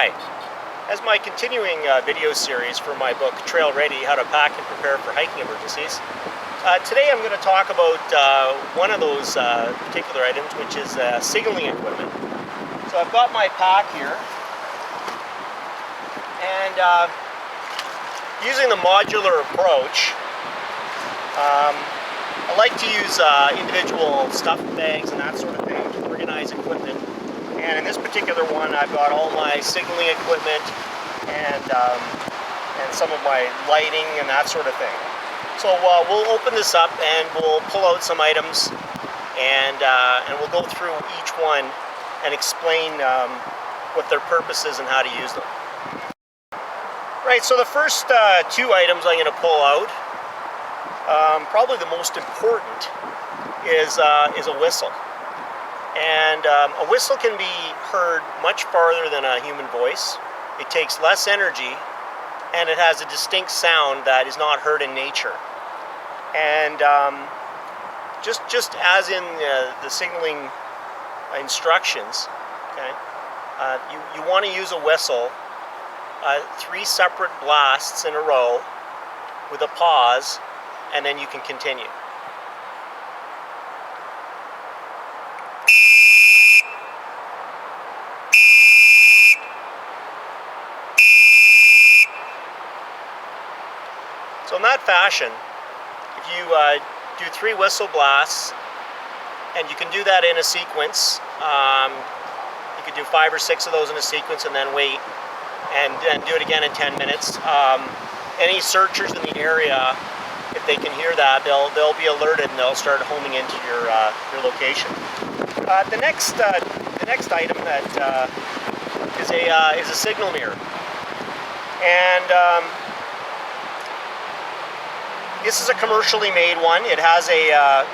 Hi. As my continuing video series for my book Trail Ready, How to Pack and Prepare for Hiking Emergencies, today I'm going to talk about one of those particular items, which is signaling equipment. So I've got my pack here, and using the modular approach, I like to use individual stuff bags and that sort of thing to organize equipment. And in this particular one, I've got all my signaling equipment and some of my lighting and that sort of thing. So we'll open this up and we'll pull out some items, and we'll go through each one and explain what their purpose is and how to use them. Right, so the first two items I'm going to pull out, probably the most important, is a whistle. And a whistle can be heard much farther than a human voice. It takes less energy, and it has a distinct sound that is not heard in nature. And just as in the signaling instructions, okay, you want to use a whistle 3 separate blasts in a row with a pause, and then you can continue. So in that fashion, if you do 3 whistle blasts, and you can do that in a sequence, you could do 5 or 6 of those in a sequence and then wait, and do it again in 10 minutes. Any searchers in the area, if they can hear that, they'll be alerted and they'll start homing into your location. The next item that is a signal mirror, and this is a commercially made one. It has a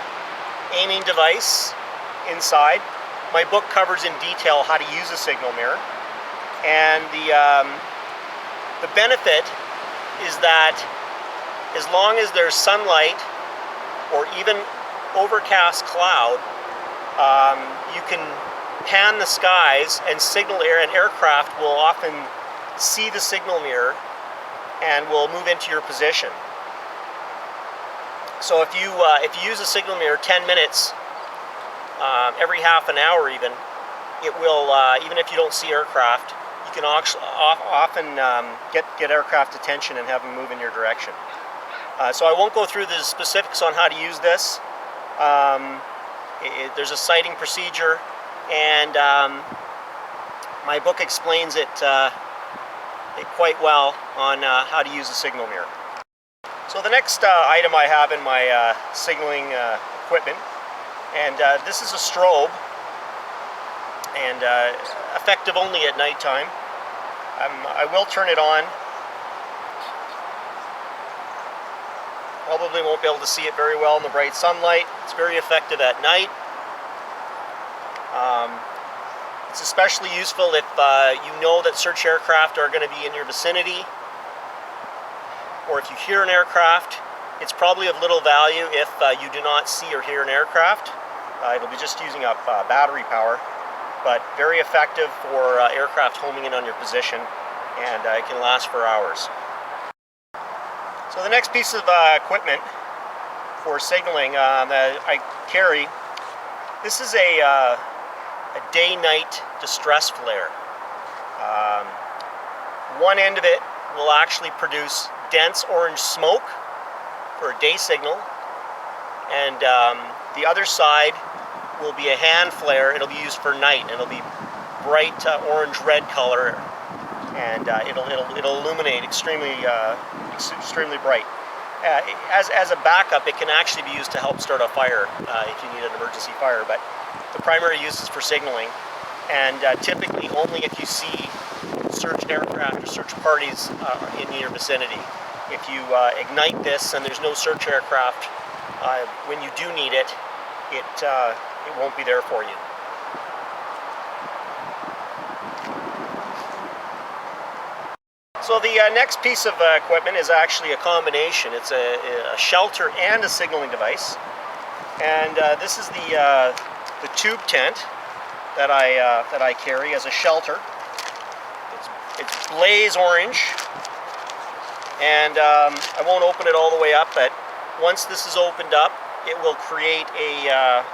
aiming device inside. My book covers in detail how to use a signal mirror, and the benefit is that as long as there's sunlight or even overcast cloud, you can pan the skies and signal air, and aircraft will often see the signal mirror and will move into your position. So if you use a signal mirror 10 minutes every half an hour, even, it will, even if you don't see aircraft, you can often get aircraft attention and have them move in your direction. So I won't go through the specifics on how to use this. There's a sighting procedure, and my book explains it quite well on how to use a signal mirror. So the next item I have in my signaling equipment, and this is a strobe, and effective only at nighttime. I will turn it on. Probably won't be able to see it very well in the bright sunlight. It's very effective at night. It's especially useful if you know that search aircraft are going to be in your vicinity, or if you hear an aircraft. It's probably of little value if you do not see or hear an aircraft. It'll be just using up battery power, but very effective for aircraft homing in on your position, and it can last for hours. So the next piece of equipment for signaling that I carry, this is a day-night distress flare. One end of it will actually produce dense orange smoke for a day signal, and the other side will be a hand flare. It'll be used for night, and it'll be bright orange-red color, and it'll illuminate extremely bright. As a backup, it can actually be used to help start a fire if you need an emergency fire, but the primary use is for signaling, and typically only if you see search aircraft or search parties in your vicinity. If you ignite this and there's no search aircraft, when you do need it, it won't be there for you. So the next piece of equipment is actually a combination. It's a shelter and a signaling device, and this is the tube tent that I carry as a shelter. It's It's blaze orange, and I won't open it all the way up, but once this is opened up, it will create a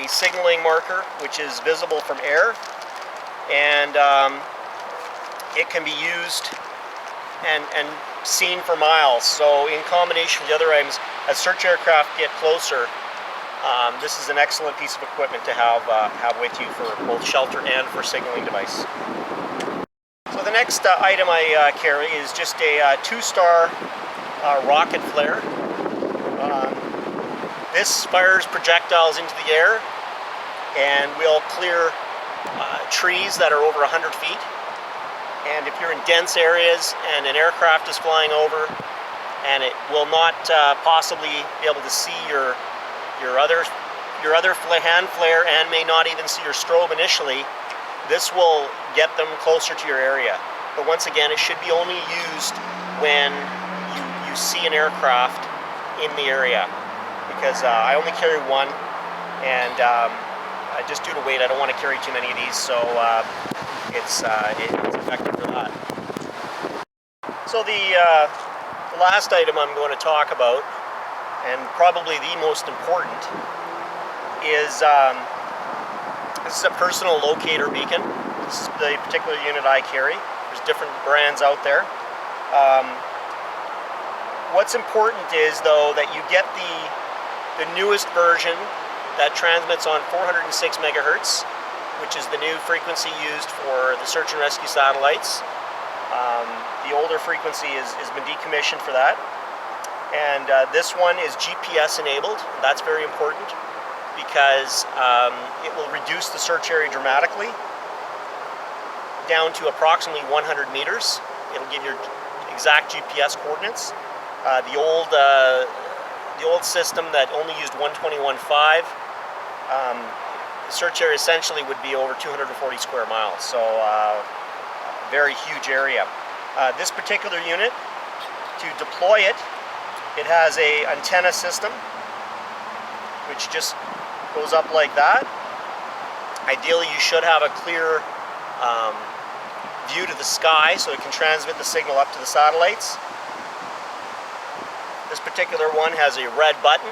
signaling marker which is visible from air, and it can be used and seen for miles. So in combination with the other items, as search aircraft get closer, this is an excellent piece of equipment to have with you for both shelter and for signaling device. So the next item I carry is just a 2-star rocket flare. This fires projectiles into the air and will clear trees that are over 100 feet. And if you're in dense areas and an aircraft is flying over and it will not possibly be able to see your other hand flare and may not even see your strobe initially, this will get them closer to your area. But once again, it should be only used when you see an aircraft in the area, because I only carry one, and just due to weight, I don't want to carry too many of these, so it's effective for that. So the last item I'm going to talk about, and probably the most important, is this is a personal locator beacon. This is the particular unit I carry. There's different brands out there. What's important is, though, that you get the newest version that transmits on 406 megahertz, which is the new frequency used for the search and rescue satellites. The older frequency has been decommissioned for that. And this one is GPS enabled. That's very important because it will reduce the search area dramatically down to approximately 100 meters. It'll give your exact GPS coordinates. The old system that only used 121.5, the search area essentially would be over 240 square miles, so very huge area. This particular unit, to deploy it, it has a antenna system which just goes up like that. Ideally, you should have a clear view to the sky so it can transmit the signal up to the satellites. This particular one has a red button.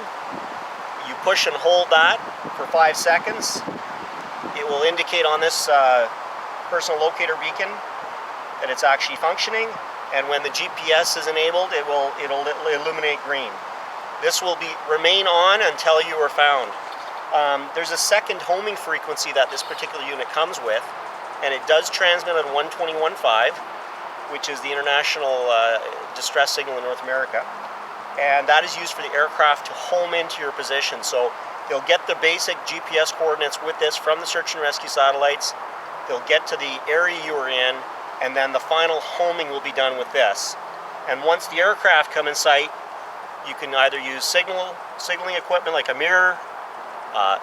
You push and hold that for 5 seconds. It will indicate on this personal locator beacon that it's actually functioning, and when the GPS is enabled, it'll illuminate green. This will remain on until you are found. There's a second homing frequency that this particular unit comes with, and it does transmit on 121.5, which is the international distress signal in North America. And that is used for the aircraft to home into your position. So they'll get the basic GPS coordinates with this from the search and rescue satellites. They'll get to the area you are in, and then the final homing will be done with this. And once the aircraft come in sight, you can either use signaling equipment like a mirror,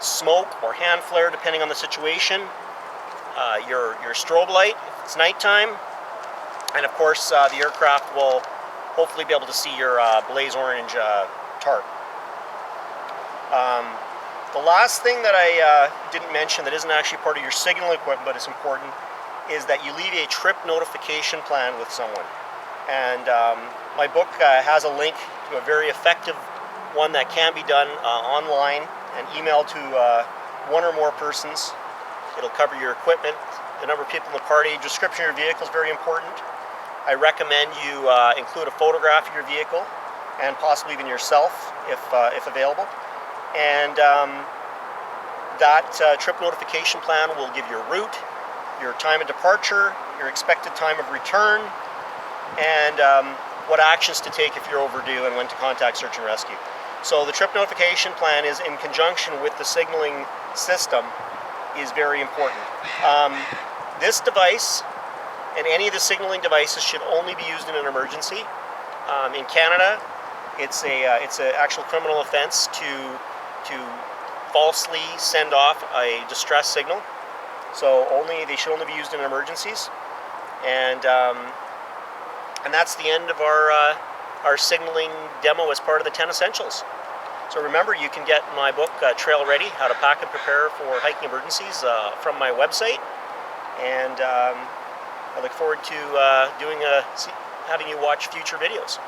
smoke or hand flare depending on the situation, your strobe light if it's nighttime, and of course the aircraft will hopefully be able to see your blaze orange tarp. The last thing that I didn't mention that isn't actually part of your signal equipment but it's important is that you leave a trip notification plan with someone. And my book has a link to a very effective one that can be done online and emailed to one or more persons. It'll cover your equipment, the number of people in the party, description of your vehicle is very important. I recommend you include a photograph of your vehicle and possibly even yourself if available. And that trip notification plan will give your route, your time of departure, your expected time of return, and what actions to take if you're overdue and when to contact search and rescue. So the trip notification plan is in conjunction with the signaling system is very important. This device and any of the signaling devices should only be used in an emergency. In Canada, it's an actual criminal offense to falsely send off a distress signal. So they should only be used in emergencies. And that's the end of our signaling demo as part of the 10 Essentials. So remember, you can get my book, Trail Ready, How to Pack and Prepare for Hiking Emergencies, from my website. And I look forward to having you watch future videos.